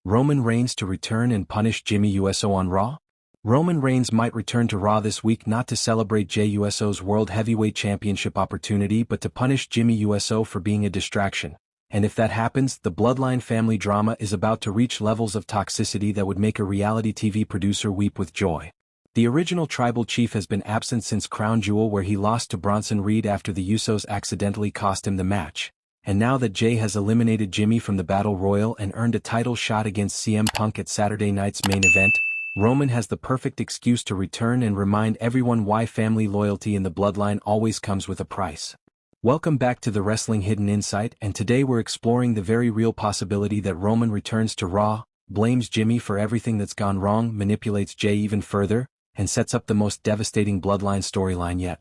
Roman Reigns to return and punish Jimmy Uso on Raw? Roman Reigns might return to Raw this week not to celebrate Jey Uso's World Heavyweight Championship opportunity but to punish Jimmy Uso for being a distraction. And if that happens, the Bloodline family drama is about to reach levels of toxicity that would make a reality TV producer weep with joy. The original tribal chief has been absent since Crown Jewel, where he lost to Bronson Reed after the Usos accidentally cost him the match. And now that Jey has eliminated Jimmy from the Battle Royal and earned a title shot against CM Punk at Saturday night's main event, Roman has the perfect excuse to return and remind everyone why family loyalty in the Bloodline always comes with a price. Welcome back to the Wrestling Hidden Insight, and today we're exploring the very real possibility that Roman returns to Raw, blames Jimmy for everything that's gone wrong, manipulates Jey even further, and sets up the most devastating Bloodline storyline yet.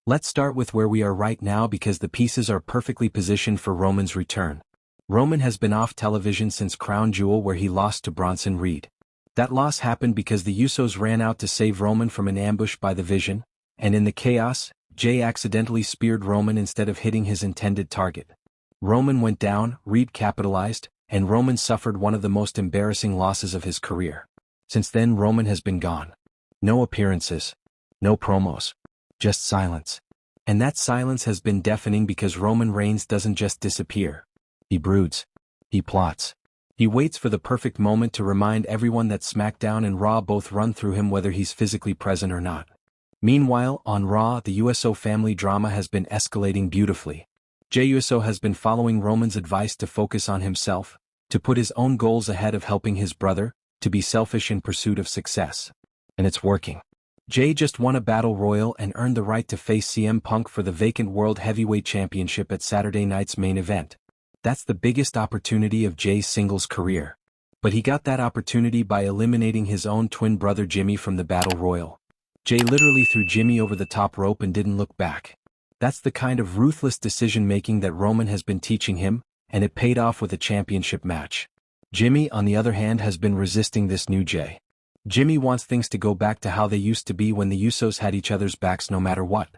Let's start with where we are right now because the pieces are perfectly positioned for Roman's return. Roman has been off television since Crown Jewel, where he lost to Bronson Reed. That loss happened because the Usos ran out to save Roman from an ambush by the Vision, and in the chaos, Jey accidentally speared Roman instead of hitting his intended target. Roman went down, Reed capitalized, and Roman suffered one of the most embarrassing losses of his career. Since then, Roman has been gone. No appearances. No promos. Just silence. And that silence has been deafening because Roman Reigns doesn't just disappear. He broods. He plots. He waits for the perfect moment to remind everyone that SmackDown and Raw both run through him whether he's physically present or not. Meanwhile, on Raw, the Uso family drama has been escalating beautifully. Jey Uso has been following Roman's advice to focus on himself, to put his own goals ahead of helping his brother, to be selfish in pursuit of success. And it's working. Jey just won a Battle Royal and earned the right to face CM Punk for the vacant World Heavyweight Championship at Saturday night's main event. That's the biggest opportunity of Jey's singles career. But he got that opportunity by eliminating his own twin brother Jimmy from the Battle Royal. Jey literally threw Jimmy over the top rope and didn't look back. That's the kind of ruthless decision-making that Roman has been teaching him, and it paid off with a championship match. Jimmy, on the other hand, has been resisting this new Jey. Jimmy wants things to go back to how they used to be when the Usos had each other's backs no matter what.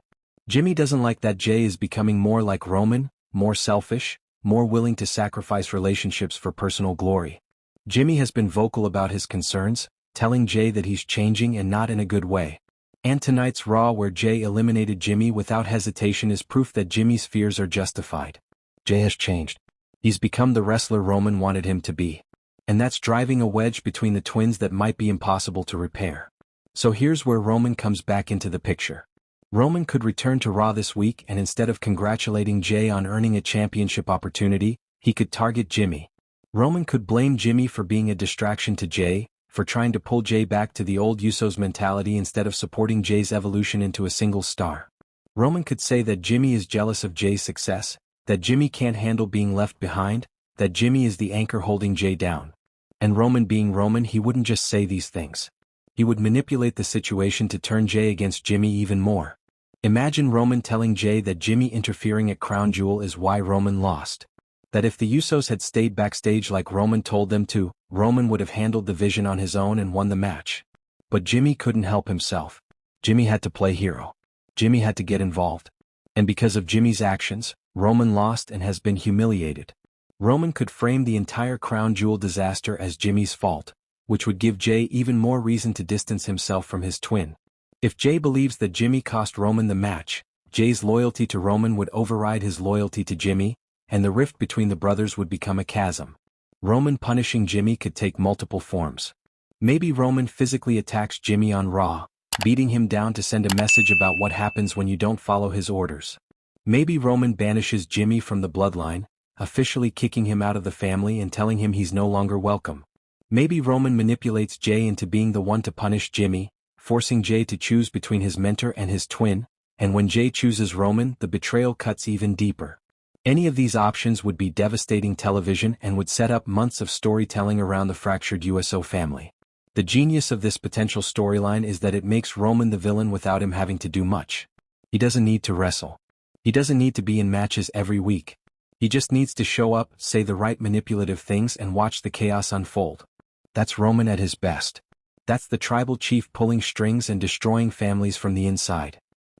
Jimmy doesn't like that Jey is becoming more like Roman, more selfish, more willing to sacrifice relationships for personal glory. Jimmy has been vocal about his concerns, telling Jey that he's changing and not in a good way. And tonight's Raw, where Jey eliminated Jimmy without hesitation, is proof that Jimmy's fears are justified. Jey has changed. He's become the wrestler Roman wanted him to be. And that's driving a wedge between the twins that might be impossible to repair. So here's where Roman comes back into the picture. Roman could return to Raw this week, and instead of congratulating Jey on earning a championship opportunity, he could target Jimmy. Roman could blame Jimmy for being a distraction to Jey, for trying to pull Jey back to the old Usos mentality instead of supporting Jey's evolution into a single star. Roman could say that Jimmy is jealous of Jey's success, that Jimmy can't handle being left behind, that Jimmy is the anchor holding Jey down. And Roman being Roman, he wouldn't just say these things. He would manipulate the situation to turn Jey against Jimmy even more. Imagine Roman telling Jey that Jimmy interfering at Crown Jewel is why Roman lost. That if the Usos had stayed backstage like Roman told them to, Roman would have handled the Vision on his own and won the match. But Jimmy couldn't help himself. Jimmy had to play hero. Jimmy had to get involved. And because of Jimmy's actions, Roman lost and has been humiliated. Roman could frame the entire Crown Jewel disaster as Jimmy's fault, which would give Jey even more reason to distance himself from his twin. If Jey believes that Jimmy cost Roman the match, Jey's loyalty to Roman would override his loyalty to Jimmy, and the rift between the brothers would become a chasm. Roman punishing Jimmy could take multiple forms. Maybe Roman physically attacks Jimmy on Raw, beating him down to send a message about what happens when you don't follow his orders. Maybe Roman banishes Jimmy from the Bloodline, officially kicking him out of the family and telling him he's no longer welcome. Maybe Roman manipulates Jey into being the one to punish Jimmy, forcing Jey to choose between his mentor and his twin, and when Jey chooses Roman, the betrayal cuts even deeper. Any of these options would be devastating television and would set up months of storytelling around the fractured Uso family. The genius of this potential storyline is that it makes Roman the villain without him having to do much. He doesn't need to wrestle. He doesn't need to be in matches every week. He just needs to show up, say the right manipulative things, and watch the chaos unfold. That's Roman at his best. That's the tribal chief pulling strings and destroying families from the inside.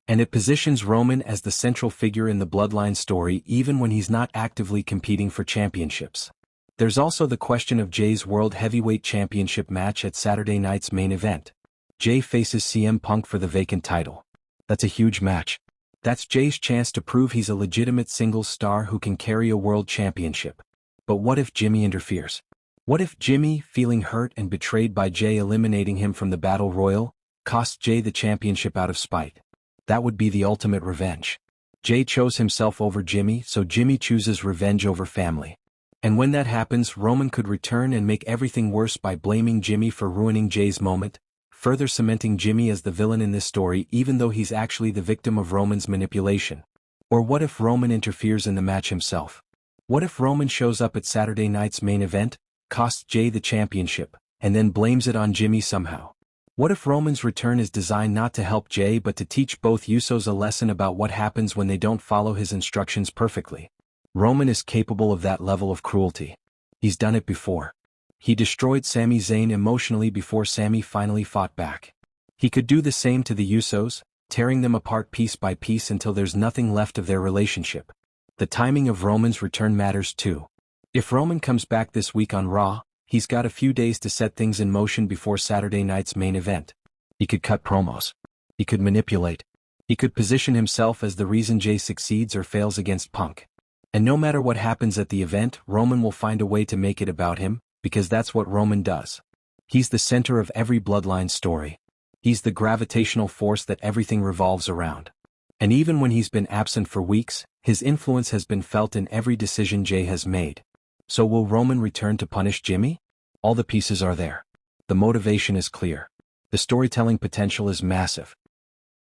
And it positions Roman as the central figure in the Bloodline story even when he's not actively competing for championships. There's also the question of Jay's World Heavyweight Championship match at Saturday night's main event. Jay faces CM Punk for the vacant title. That's a huge match. That's Jay's chance to prove he's a legitimate singles star who can carry a world championship. But what if Jimmy interferes? What if Jimmy, feeling hurt and betrayed by Jay eliminating him from the Battle Royal, costs Jay the championship out of spite? That would be the ultimate revenge. Jay chose himself over Jimmy, so Jimmy chooses revenge over family. And when that happens, Roman could return and make everything worse by blaming Jimmy for ruining Jay's moment, further cementing Jimmy as the villain in this story even though he's actually the victim of Roman's manipulation. Or what if Roman interferes in the match himself? What if Roman shows up at Saturday night's main event, costs Jay the championship, and then blames it on Jimmy somehow? What if Roman's return is designed not to help Jay but to teach both Usos a lesson about what happens when they don't follow his instructions perfectly? Roman is capable of that level of cruelty. He's done it before. He destroyed Sami Zayn emotionally before Sami finally fought back. He could do the same to the Usos, tearing them apart piece by piece until there's nothing left of their relationship. The timing of Roman's return matters too. If Roman comes back this week on Raw, he's got a few days to set things in motion before Saturday night's main event. He could cut promos. He could manipulate. He could position himself as the reason Jay succeeds or fails against Punk. And no matter what happens at the event, Roman will find a way to make it about him, because that's what Roman does. He's the center of every Bloodline story. He's the gravitational force that everything revolves around. And even when he's been absent for weeks, his influence has been felt in every decision Jay has made. So will Roman return to punish Jimmy? All the pieces are there. The motivation is clear. The storytelling potential is massive.